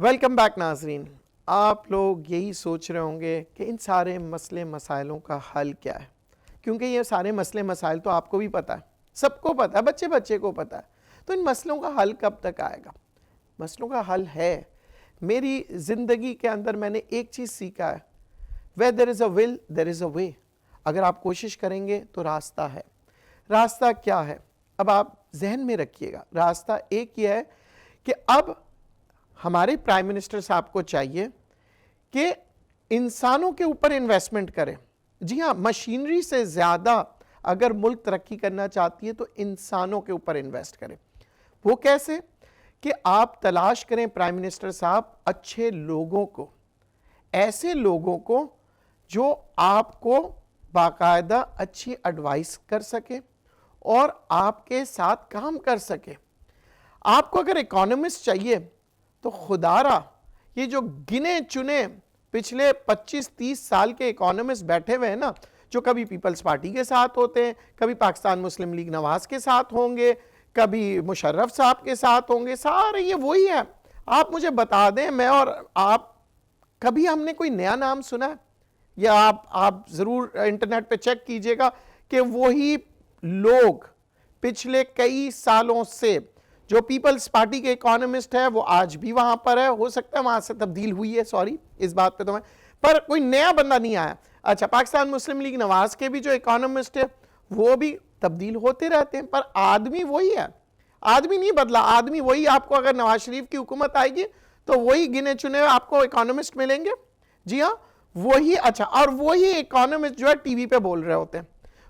Welcome back नाजरीन। आप लोग यही सोच रहे होंगे कि इन सारे मसले मसाइलों का हल क्या है, क्योंकि ये सारे मसले मसाइल तो आपको भी पता है, सबको पता है, बच्चे बच्चे को पता है। तो इन मसलों का हल कब तक आएगा? मसलों का हल है। मेरी ज़िंदगी के अंदर मैंने एक चीज़ सीखा है, where there is a will there is a way. अगर आप कोशिश करेंगे तो रास्ता है। रास्ता क्या है? अब आप जहन में रखिएगा, रास्ता एक ही है कि अब हमारे प्राइम मिनिस्टर साहब को चाहिए कि इंसानों के ऊपर इन्वेस्टमेंट करें। जी हाँ, मशीनरी से ज़्यादा अगर मुल्क तरक्की करना चाहती है तो इंसानों के ऊपर इन्वेस्ट करें। वो कैसे? कि आप तलाश करें प्राइम मिनिस्टर साहब अच्छे लोगों को, ऐसे लोगों को जो आपको बाकायदा अच्छी एडवाइस कर सके और आपके साथ काम कर सके। आपको अगर इकोनॉमिस्ट चाहिए तो खुदारा ये जो गिने चुने पिछले 25-30 साल के इकोनॉमिस्ट बैठे हुए हैं ना, जो कभी पीपल्स पार्टी के साथ होते हैं, कभी पाकिस्तान मुस्लिम लीग नवाज के साथ होंगे, कभी मुशर्रफ साहब के साथ होंगे, सारे ये वही है। आप मुझे बता दें, मैं और आप कभी हमने कोई नया नाम सुना है? या आप जरूर इंटरनेट पे चेक कीजिएगा कि वही लोग पिछले कई सालों से जो पीपल्स पार्टी के इकोनॉमिस्ट है वो आज भी वहां पर है। हो सकता है वहां से तब्दील हुई है, सॉरी इस बात पे तो मैं, पर कोई नया बंदा नहीं आया। अच्छा, पाकिस्तान मुस्लिम लीग नवाज के भी जो इकोनॉमिस्ट है वो भी तब्दील होते रहते हैं, पर आदमी वही है, आदमी नहीं बदला, आदमी वही। आपको अगर नवाज शरीफ की हुकूमत आएगी तो वही गिने चुने आपको इकोनॉमिस्ट मिलेंगे। जी हाँ, वही। अच्छा, और वही इकोनॉमिस्ट जो है टीवी पे बोल रहे होते हैं।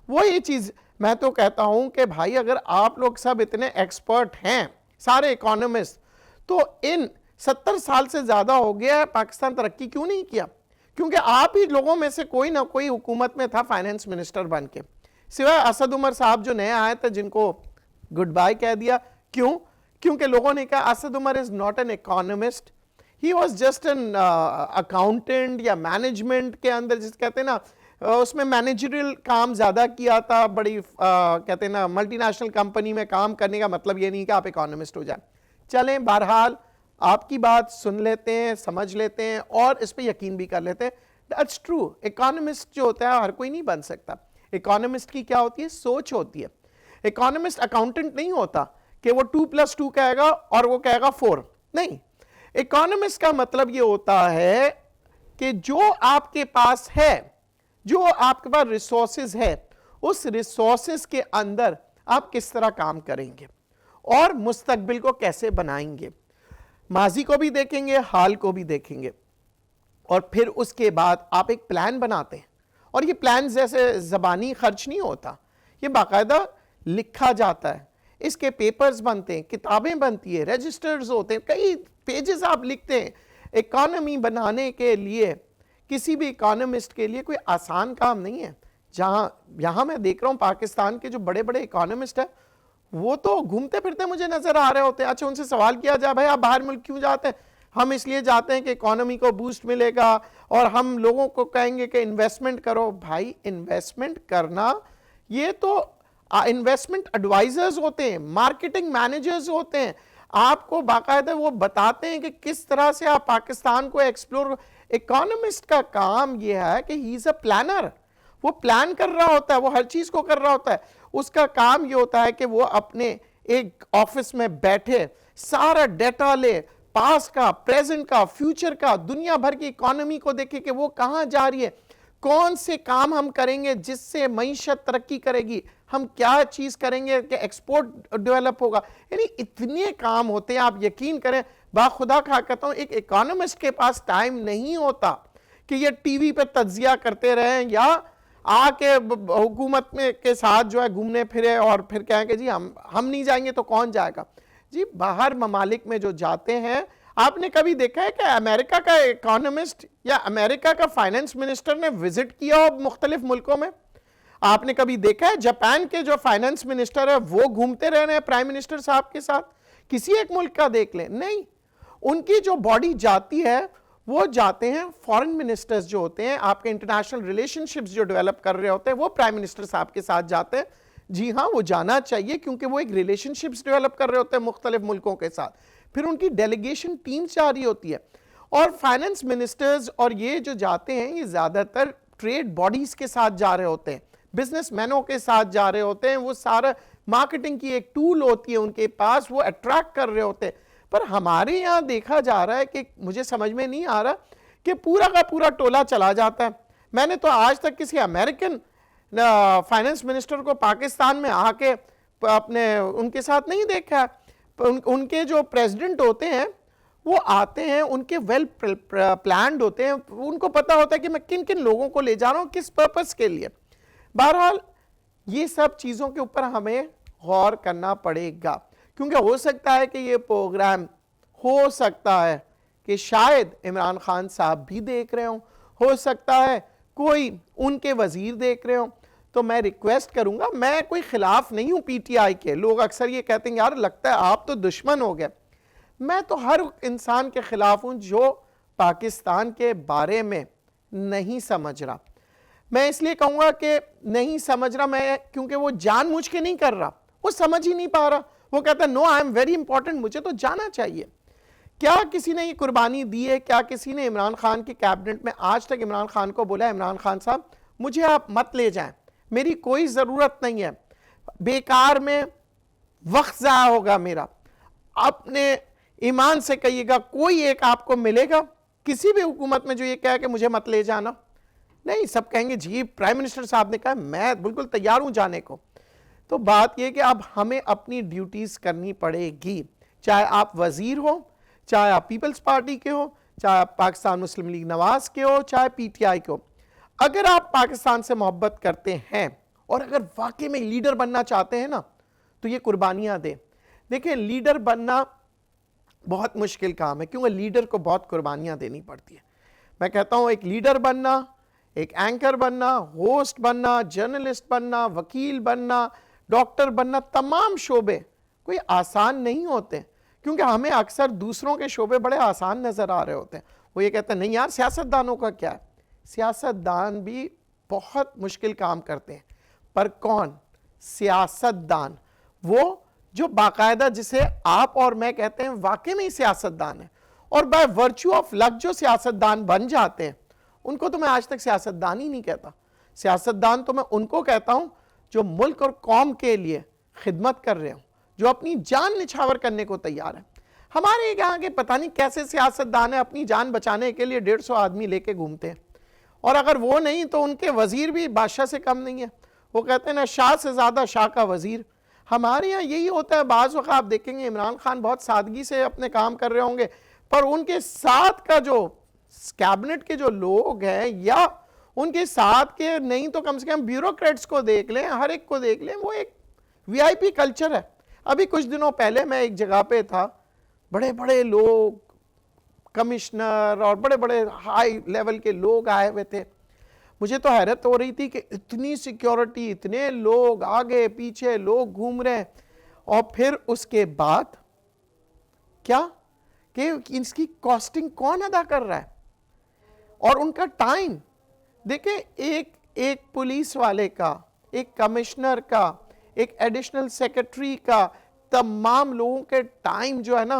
वही चीज मैं तो कहता हूं कि भाई अगर आप लोग सब इतने एक्सपर्ट हैं सारे इकोनॉमिस्ट, तो इन 70 साल से ज्यादा हो गया है, पाकिस्तान तरक्की क्यों नहीं किया? क्योंकि आप ही लोगों में से कोई ना कोई हुकूमत में था फाइनेंस मिनिस्टर बन के, सिवाय असद उमर साहब जो नए आए थे जिनको गुड बाय कह दिया। क्यों? क्योंकि लोगों ने कहा Asad Umar is not an economist, he was just an accountant या मैनेजमेंट के अंदर जिस कहते हैं ना, उसमें मैनेजरियल काम ज्यादा किया था। बड़ी कहते हैं ना, मल्टीनेशनल कंपनी में काम करने का मतलब ये नहीं कि आप इकोनॉमिस्ट हो जाए। चलें, बहरहाल आपकी बात सुन लेते हैं, समझ लेते हैं और इस पे यकीन भी कर लेते हैं। दैट्स ट्रू, इकोनॉमिस्ट जो होता है हर कोई नहीं बन सकता। इकोनॉमिस्ट की क्या होती है? सोच होती है। इकोनॉमिस्ट अकाउंटेंट नहीं होता कि वो 2+2 कहेगा और वो कहेगा 4, नहीं। इकोनॉमिस्ट का मतलब ये होता है कि जो आपके पास है, जो आपके पास रिसोर्सेज है, उस रिसोर्सेज के अंदर आप किस तरह काम करेंगे और मुस्तकबिल को कैसे बनाएंगे। माजी को भी देखेंगे, हाल को भी देखेंगे, और फिर उसके बाद आप एक प्लान बनाते हैं। और ये प्लान जैसे जबानी खर्च नहीं होता, ये बाकायदा लिखा जाता है, इसके पेपर्स बनते हैं, किताबें बनती है, रजिस्टर्स होते हैं, कई पेजेस आप लिखते हैं। इकोनॉमी बनाने के लिए किसी भी इकोनॉमिस्ट के लिए कोई आसान काम नहीं है। यहाँ मैं देख रहा हूँ पाकिस्तान के जो बड़े बड़े इकोनॉमिस्ट हैं वो तो घूमते फिरते मुझे नजर आ रहे होते हैं। अच्छा, उनसे सवाल किया जाए, भाई आप बाहर मुल्क क्यों जाते हैं? हम इसलिए जाते हैं कि इकोनॉमी को बूस्ट मिलेगा और हम लोगों को कहेंगे कि इन्वेस्टमेंट करो। भाई इन्वेस्टमेंट करना, ये तो इन्वेस्टमेंट एडवाइजर्स होते हैं, मार्केटिंग मैनेजर्स होते हैं, आपको बाकायदा वो बताते हैं कि किस तरह से आप पाकिस्तान को एक्सप्लोर। इकोनॉमिस्ट का काम यह है कि ही इज अ प्लानर, वो प्लान कर रहा होता है, वो हर चीज को कर रहा होता है। उसका काम यह होता है कि वो अपने एक ऑफिस में बैठे सारा डेटा ले, पास का, प्रेजेंट का, फ्यूचर का, दुनिया भर की इकोनॉमी को देखे कि वो कहां जा रही है, कौन से काम हम करेंगे जिससे मईशत तरक्की करेगी, हम क्या चीज करेंगे कि एक्सपोर्ट डेवलप होगा। यानी इतने काम होते हैं, आप यकीन करें, बाखुदा खा कहता हूं, एक इकोनॉमिस्ट के पास टाइम नहीं होता कि ये टीवी पे तज्जिया करते रहें या आके हुकूमत में के साथ जो है घूमने फिरे और फिर कहें कि जी हम नहीं जाएंगे तो कौन जाएगा। जी, बाहर ममालिक में जो जाते हैं, आपने कभी देखा है कि अमेरिका का इकोनॉमिस्ट या अमेरिका का फाइनेंस मिनिस्टर ने विजिट किया हो मुख्तलिफ मुल्कों में? आपने कभी देखा है जापान के जो फाइनेंस मिनिस्टर है वो घूमते रह रहे हैं प्राइम मिनिस्टर साहब के साथ? किसी एक मुल्क का देख लें, नहीं। उनकी जो बॉडी जाती है वो जाते हैं फॉरेन मिनिस्टर्स जो होते हैं, आपके इंटरनेशनल रिलेशनशिप्स जो डेवलप कर रहे होते हैं, वो प्राइम मिनिस्टर साहब के साथ जाते हैं। जी हाँ, वो जाना चाहिए क्योंकि वो एक रिलेशनशिप्स डेवलप कर रहे होते हैं मुख्तलिफ मुल्कों के साथ। फिर उनकी डेलीगेशन टीम जा रही होती है, और फाइनेंस मिनिस्टर्स और ये जो जाते हैं ये ज़्यादातर ट्रेड बॉडीज के साथ जा रहे होते हैं, बिजनेसमैनों के साथ जा रहे होते हैं, वो सारा मार्केटिंग की एक टूल होती है उनके पास, वो अट्रैक्ट कर रहे होते हैं। पर हमारे यहाँ देखा जा रहा है कि मुझे समझ में नहीं आ रहा कि पूरा का पूरा टोला चला जाता है। मैंने तो आज तक किसी अमेरिकन फाइनेंस मिनिस्टर को पाकिस्तान में आके अपने उनके साथ नहीं देखा है। उनके जो प्रेसिडेंट होते हैं वो आते हैं, उनके वेल प्लान्ड होते हैं, उनको पता होता है कि मैं किन किन लोगों को ले जा रहा हूं, किस पर्पस के लिए। बहरहाल ये सब चीज़ों के ऊपर हमें गौर करना पड़ेगा, क्योंकि हो सकता है कि ये प्रोग्राम, हो सकता है कि शायद इमरान खान साहब भी देख रहे हो सकता है कोई उनके वजीर देख रहे हो। तो मैं रिक्वेस्ट करूंगा, मैं कोई खिलाफ नहीं हूं पीटीआई के, लोग अक्सर ये कहते हैं यार लगता है आप तो दुश्मन हो गए। मैं तो हर इंसान के खिलाफ हूं जो पाकिस्तान के बारे में नहीं समझ रहा। मैं इसलिए कहूंगा कि नहीं समझ रहा मैं, क्योंकि वो जानबूझ के नहीं कर रहा, वो समझ ही नहीं पा रहा। वो कहता है no I am very important, मुझे तो जाना चाहिए। क्या किसी ने ये कुर्बानी दी है? क्या किसी ने इमरान खान की कैबिनेट में आज तक इमरान खान को बोला इमरान खान साहब मुझे आप मत ले जाएं, मेरी कोई ज़रूरत नहीं है, बेकार में वक्त ज़ाया होगा मेरा? अपने ईमान से कहिएगा, कोई एक आपको मिलेगा किसी भी हुकूमत में जो ये कहे कि मुझे मत ले जाना? नहीं, सब कहेंगे जी प्राइम मिनिस्टर साहब ने कहा, मैं बिल्कुल तैयार हूं जाने को। तो बात यह कि अब हमें अपनी ड्यूटीज करनी पड़ेगी, चाहे आप वजीर हो, चाहे आप पीपल्स पार्टी के हो, चाहे आप पाकिस्तान मुस्लिम लीग नवाज के हो, चाहे पीटीआई के हो। अगर आप पाकिस्तान से मोहब्बत करते हैं और अगर वाकई में लीडर बनना चाहते हैं ना, तो ये कुर्बानियां दें। देखिए, लीडर बनना बहुत मुश्किल काम है, क्योंकि लीडर को बहुत कुर्बानियां देनी पड़ती है। मैं कहता हूं एक लीडर बनना, एक एंकर बनना, होस्ट बनना, जर्नलिस्ट बनना, वकील बनना, डॉक्टर बनना, तमाम शोबे कोई आसान नहीं होते, क्योंकि हमें अक्सर दूसरों के शोबे बड़े आसान नजर आ रहे होते हैं। वो ये कहते हैं नहीं यार सियासतदानों का क्या है, सियासतदान भी बहुत मुश्किल काम करते हैं। पर कौन? सियासतदान वो जो बाकायदा, जिसे आप और मैं कहते हैं वाकई में ही सियासतदान है, और बाय वर्च्यू ऑफ लक जो सियासतदान बन जाते हैं, उनको तो मैं आज तक सियासतदान ही नहीं कहता। सियासतदान तो मैं उनको कहता हूं जो मुल्क और कौम के लिए खिदमत कर रहे हो, जो अपनी जान निछावर करने को तैयार है। हमारे यहाँ के पता नहीं कैसे सियासतदान है, अपनी जान बचाने के लिए 150 आदमी लेके घूमते हैं, और अगर वो नहीं तो उनके वजीर भी बादशाह से कम नहीं है। वो कहते हैं ना शाह से ज्यादा शाह का वजीर। हमारे यहाँ यही होता है। बाज़ वक़्त आप देखेंगे इमरान खान बहुत सादगी से अपने काम कर रहे होंगे, पर उनके साथ का जो कैबिनेट के जो लोग हैं, या उनके साथ के नहीं तो कम से कम ब्यूरोक्रेट्स को देख लें, हर एक को देख लें, वो एक वीआईपी कल्चर है। अभी कुछ दिनों पहले मैं एक जगह पे था, बड़े बड़े लोग, कमिश्नर और बड़े बड़े हाई लेवल के लोग आए हुए थे। मुझे तो हैरत हो रही थी कि इतनी सिक्योरिटी, इतने लोग आगे पीछे लोग घूम रहे हैं, और फिर उसके बाद क्या कि इसकी कॉस्टिंग कौन अदा कर रहा है, और उनका टाइम देखिए, एक पुलिस वाले का, एक कमिश्नर का, एक एडिशनल सेक्रेटरी का, तमाम लोगों के टाइम जो है ना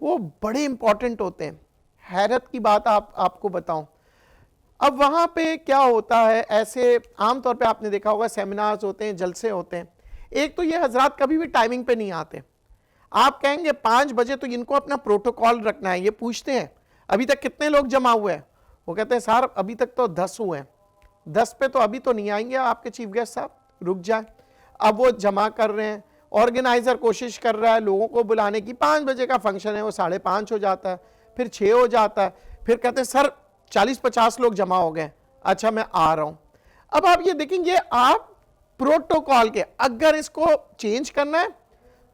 वो बड़े इंपॉर्टेंट होते हैं। हैरत की बात आपको बताऊं, अब वहां पे क्या होता है, ऐसे आमतौर पे आपने देखा होगा सेमिनार्स होते हैं, जलसे होते हैं। एक तो ये हजरात कभी भी टाइमिंग पे नहीं आते। आप कहेंगे 5 बजे, तो इनको अपना प्रोटोकॉल रखना है। ये पूछते हैं अभी तक कितने लोग जमा हुए हैं, वो कहते हैं सर अभी तक तो 10 हुए हैं, 10 पे तो अभी तो नहीं आएंगे आपके चीफ गेस्ट साहब, रुक जाए। अब वो जमा कर रहे हैं, ऑर्गेनाइजर कोशिश कर रहा है लोगों को बुलाने की। 5 बजे का फंक्शन है, वो 5:30 हो जाता है, फिर 6 हो जाता है, फिर कहते हैं सर 40-50 लोग जमा हो गए, अच्छा मैं आ रहा हूं। अब आप ये देखेंगे, आप प्रोटोकॉल के अगर इसको चेंज करना है,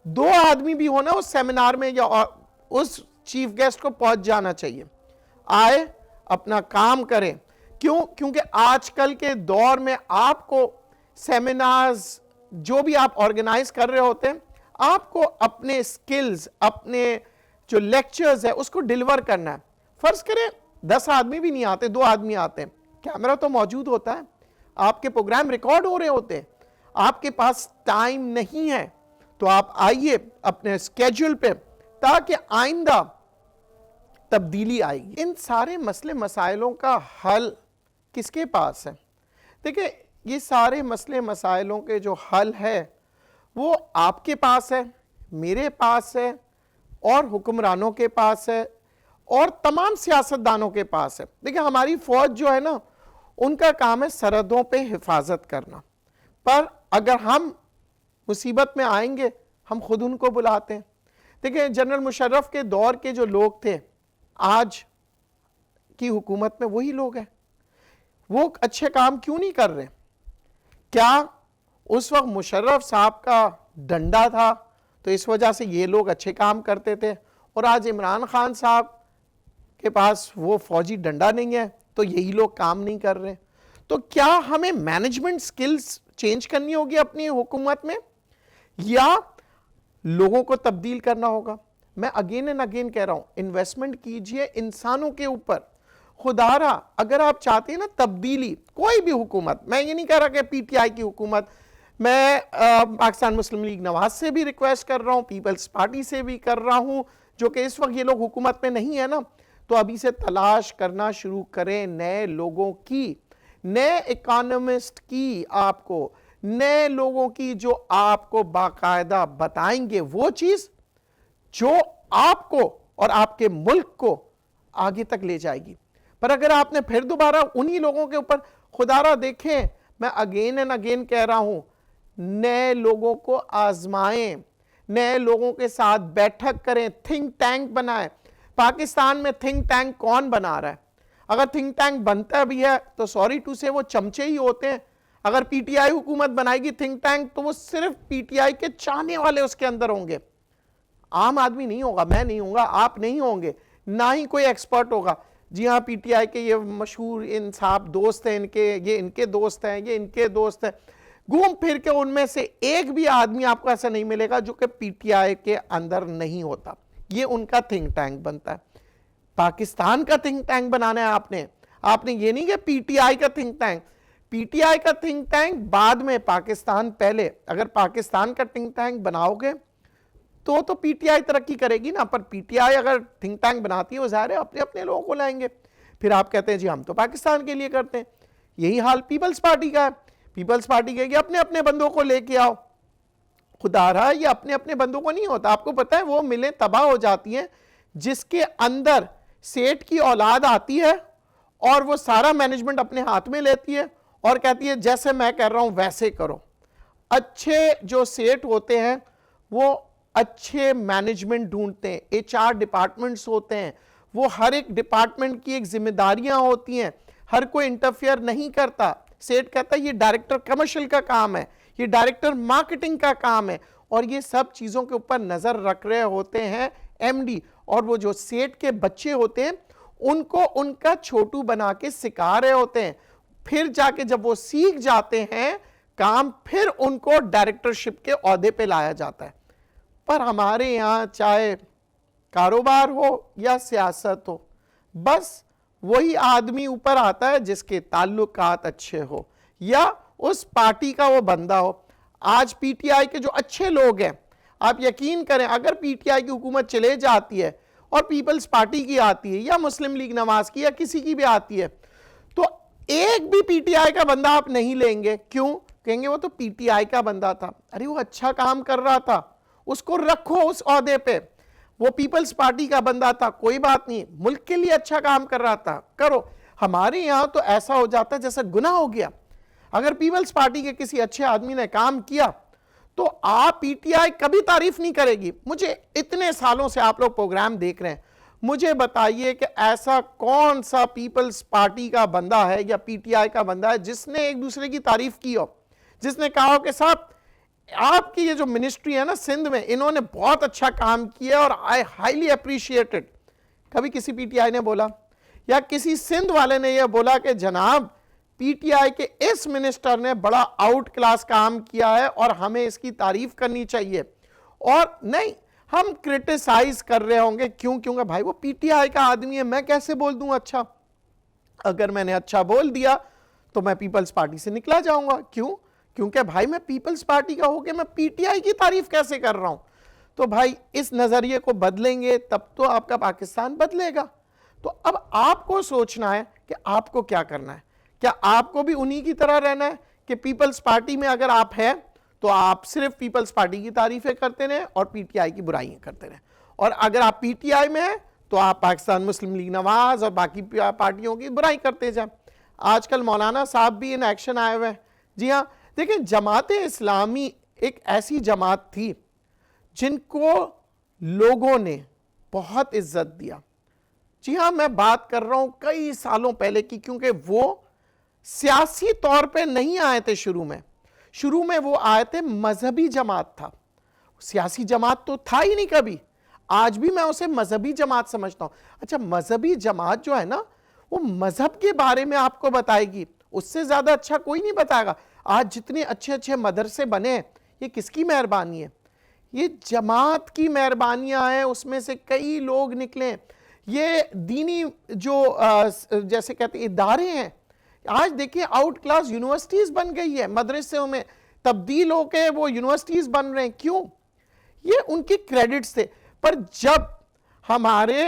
2 आदमी भी होना उस सेमिनार में या उस चीफ गेस्ट को पहुंच जाना चाहिए, आए अपना काम करें। क्यों? क्योंकि आजकल के दौर में आपको सेमिनार्स जो भी आप ऑर्गेनाइज कर रहे होते हैं, आपको अपने स्किल्स, अपने जो लेक्चर्स है उसको डिलीवर करना है। फर्ज करें 10 आदमी भी नहीं आते, 2 आदमी आते हैं, कैमरा तो मौजूद होता है, आपके प्रोग्राम रिकॉर्ड हो रहे होते हैं, आपके पास टाइम नहीं है, तो आप आइए अपने स्केड्यूल पे ताकि आइंदा तब्दीली आएगी। इन सारे मसले मसाइलों का हल किसके पास है? देखिए, ये सारे मसले मसाइलों के जो हल है वो आपके पास है, मेरे पास है, और हुक्मरानों के पास है, और तमाम सियासतदानों के पास है। देखिए, हमारी फौज जो है ना, उनका काम है सरहदों पे हिफाजत करना, पर अगर हम मुसीबत में आएंगे हम खुद उनको बुलाते हैं। देखिए, जनरल मुशर्रफ के दौर के जो लोग थे आज की हुकूमत में वही लोग हैं। वो अच्छे काम क्यों नहीं कर रहे? क्या उस वक्त मुशर्रफ साहब का डंडा था तो इस वजह से ये लोग अच्छे काम करते थे, और आज इमरान खान साहब के पास वो फौजी डंडा नहीं है तो यही लोग काम नहीं कर रहे? तो क्या हमें मैनेजमेंट स्किल्स चेंज करनी होगी अपनी हुकूमत में, या लोगों को तब्दील करना होगा? मैं अगेन एंड अगेन कह रहा हूं, इन्वेस्टमेंट कीजिए इंसानों के ऊपर। खुदारा अगर आप चाहते हैं ना तब्दीली, कोई भी हुकूमत, मैं ये नहीं कह रहा कि पीटीआई की हुकूमत, मैं पाकिस्तान मुस्लिम लीग नवाज से भी रिक्वेस्ट कर रहा हूं, पीपल्स पार्टी से भी कर रहा हूं, जो कि इस वक्त ये लोग हुकूमत में नहीं है ना, तो अभी से तलाश करना शुरू करें नए लोगों की, नए इकोनॉमिस्ट की, आपको नए लोगों की जो आपको बाकायदा बताएंगे वो चीज जो आपको और आपके मुल्क को आगे तक ले जाएगी। पर अगर आपने फिर दोबारा उन्हीं लोगों के ऊपर, खुदारा देखें, मैं अगेन एंड अगेन कह रहा हूं, नए लोगों को आजमाएं, नए लोगों के साथ बैठक करें, थिंक टैंक बनाएं। पाकिस्तान में थिंक टैंक कौन बना रहा है? अगर थिंक टैंक बनता भी है तो सॉरी टू से वो चमचे ही होते हैं। अगर पीटीआई हुकूमत बनाएगी थिंक टैंक तो वो सिर्फ पीटीआई के चाहने वाले उसके अंदर होंगे, आम आदमी नहीं होगा, मैं नहीं होऊंगा, आप नहीं होंगे, ना ही कोई एक्सपर्ट होगा। जी हाँ, पीटीआई के ये मशहूर इन साहब दोस्त हैं, इनके, ये इनके दोस्त हैं, ये इनके दोस्त हैं, घूम फिर के उनमें से एक भी आदमी आपको ऐसा नहीं मिलेगा जो कि पीटीआई के अंदर नहीं होता। ये उनका थिंक टैंक बनता है। पाकिस्तान का थिंक टैंक बनाना है आपने ये नहीं कि पीटीआई का थिंक टैंक। पीटीआई का थिंक टैंक बाद में, पाकिस्तान पहले। अगर पाकिस्तान का थिंक टैंक बनाओगे तो पीटीआई तरक्की करेगी ना, पर पीटीआई अगर थिंक टैंक बनाती है वो ज़ाहिर है अपने अपने लोगों को लाएंगे। फिर आप कहते हैं जी हम तो पाकिस्तान के लिए करते हैं। यही हाल पीपल्स पार्टी का है। पीपल्स पार्टी कहेगी अपने अपने बंदों को लेके आओ। खुदारा ये अपने अपने बंदों को नहीं होता। आपको पता है वो मिलें तबाह हो जाती हैं जिसके अंदर सेठ की औलाद आती है और वो सारा मैनेजमेंट अपने हाथ में लेती है और कहती है जैसे मैं कर रहा हूं वैसे करो। अच्छे जो सेठ होते हैं वो अच्छे मैनेजमेंट ढूंढते हैं, एचआर डिपार्टमेंट्स होते हैं, वो हर एक डिपार्टमेंट की एक जिम्मेदारियां होती हैं, हर कोई इंटरफेयर नहीं करता। सेठ कहता है ये डायरेक्टर कमर्शियल का काम है, ये डायरेक्टर मार्केटिंग का काम है, और ये सब चीज़ों के ऊपर नज़र रख रहे होते हैं एमडी। और वो जो सेठ के बच्चे होते हैं उनको उनका छोटू बना के सिखा रहे होते हैं। फिर जाके जब वो सीख जाते हैं काम, फिर उनको डायरेक्टरशिप के ओहदे पे लाया जाता है। पर हमारे यहाँ चाहे कारोबार हो या सियासत हो, बस वही आदमी ऊपर आता है जिसके ताल्लुकात अच्छे हो या उस पार्टी का वो बंदा हो। आज पीटीआई के जो अच्छे लोग हैं, आप यकीन करें अगर पीटीआई की हुकूमत चले जाती है और पीपल्स पार्टी की आती है या मुस्लिम लीग नवाज की या किसी की भी आती है, तो एक भी पीटीआई का बंदा आप नहीं लेंगे। क्यों? कहेंगे वो तो पीटीआई का बंदा था। अरे वो अच्छा काम कर रहा था, उसको रखो उस ओहदे पे। वो पीपल्स पार्टी का बंदा था, कोई बात नहीं, मुल्क के लिए अच्छा काम कर रहा था, करो। हमारे यहां तो ऐसा हो जाता है जैसे गुनाह हो गया। अगर पीपल्स पार्टी के किसी अच्छे आदमी ने काम किया तो आप पीटीआई कभी तारीफ नहीं करेगी। मुझे इतने सालों से आप लोग प्रोग्राम देख रहे हैं, मुझे बताइए कि ऐसा कौन सा पीपल्स पार्टी का बंदा है या पीटीआई का बंदा है जिसने एक दूसरे की तारीफ की हो, जिसने कहा हो कि साहब आपकी ये जो मिनिस्ट्री है ना सिंध में, इन्होंने बहुत अच्छा काम किया और आई हाईली अप्रिशिएटेड। कभी किसी पीटीआई ने बोला या किसी सिंध वाले ने यह बोला कि जनाब पीटीआई के इस मिनिस्टर ने बड़ा आउट क्लास काम किया है और हमें इसकी तारीफ करनी चाहिए? और नहीं, हम क्रिटिसाइज कर रहे होंगे। क्यों? क्योंकि भाई वो पीटीआई का आदमी है, मैं कैसे बोल दूं अच्छा? अगर मैंने अच्छा बोल दिया तो मैं पीपल्स पार्टी से निकला जाऊंगा। क्यों? क्योंकि भाई मैं पीपल्स पार्टी का होकर मैं पीटीआई की तारीफ कैसे कर रहा हूं? तो भाई इस नजरिए को बदलेंगे तब तो आपका पाकिस्तान बदलेगा। तो अब आपको सोचना है कि आपको क्या करना है। क्या आपको भी उन्हीं की तरह रहना है कि पीपल्स पार्टी में अगर आप हैं तो आप सिर्फ पीपल्स पार्टी की तारीफें करते रहें और पीटीआई की बुराइयां करते रहें, और अगर आप पीटीआई में हैं तो आप पाकिस्तान मुस्लिम लीग नवाज और बाकी पार्टियों की बुराई करते जाएं। आजकल मौलाना साहब भी इन एक्शन आए हुए हैं। जी हाँ, देखिए जमात इस्लामी एक ऐसी जमात थी जिनको लोगों ने बहुत इज्जत दिया। जी हाँ, मैं बात कर रहा हूं कई सालों पहले की, क्योंकि वो सियासी तौर पे नहीं आए थे। शुरू में वो आए थे, मजहबी जमात था, सियासी जमात तो था ही नहीं कभी। आज भी मैं उसे मजहबी जमात समझता हूं। अच्छा, मजहबी जमात जो है ना, वो मजहब के बारे में आपको बताएगी, उससे ज्यादा अच्छा कोई नहीं बताएगा। आज जितने अच्छे अच्छे मदरसे बने, ये किसकी मेहरबानी है? ये जमात की मेहरबानियां हैं, उसमें से कई लोग निकले। ये दीनी जो जैसे कहते हैं इदारे हैं, आज देखिए आउट क्लास यूनिवर्सिटीज बन गई है, मदरसों में तब्दील होकर वो यूनिवर्सिटीज बन रहे हैं। क्यों? ये उनके क्रेडिट्स थे। पर जब हमारे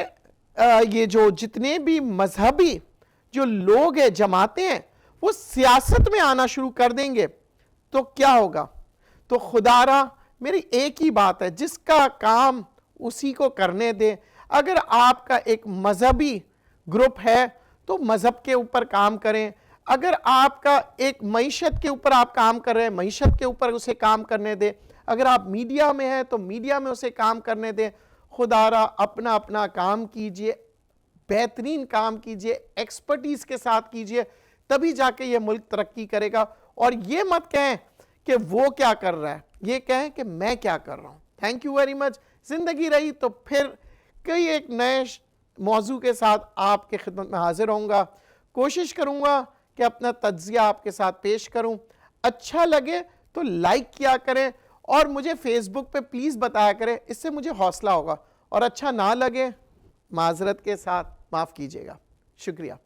ये जो जितने भी मजहबी जो लोग हैं, जमातें हैं, वो सियासत में आना शुरू कर देंगे तो क्या होगा? तो खुदारा मेरी एक ही बात है, जिसका काम उसी को करने दे। अगर आपका एक मजहबी ग्रुप है तो मजहब के ऊपर काम करें। अगर आपका एक मईशत के ऊपर आप काम कर रहे हैं, मईशत के ऊपर उसे काम करने दें। अगर आप मीडिया में हैं तो मीडिया में उसे काम करने दें। खुदारा अपना अपना काम कीजिए, बेहतरीन काम कीजिए, एक्सपर्टीज के साथ कीजिए, तभी जाके ये मुल्क तरक्की करेगा। और ये मत कहें कि वो क्या कर रहा है, ये कहें कि मैं क्या कर रहा हूं। Thank you very much. जिंदगी रही तो फिर कई एक नए मौजू के साथ आपके खिदमत में हाजिर होऊंगा। कोशिश करूंगा कि अपना तज्जिया आपके साथ पेश करूं। अच्छा लगे तो लाइक किया करें और मुझे फेसबुक पे प्लीज़ बताया करें, इससे मुझे हौसला होगा। और अच्छा ना लगे, माजरत के साथ माफ़ कीजिएगा। शुक्रिया।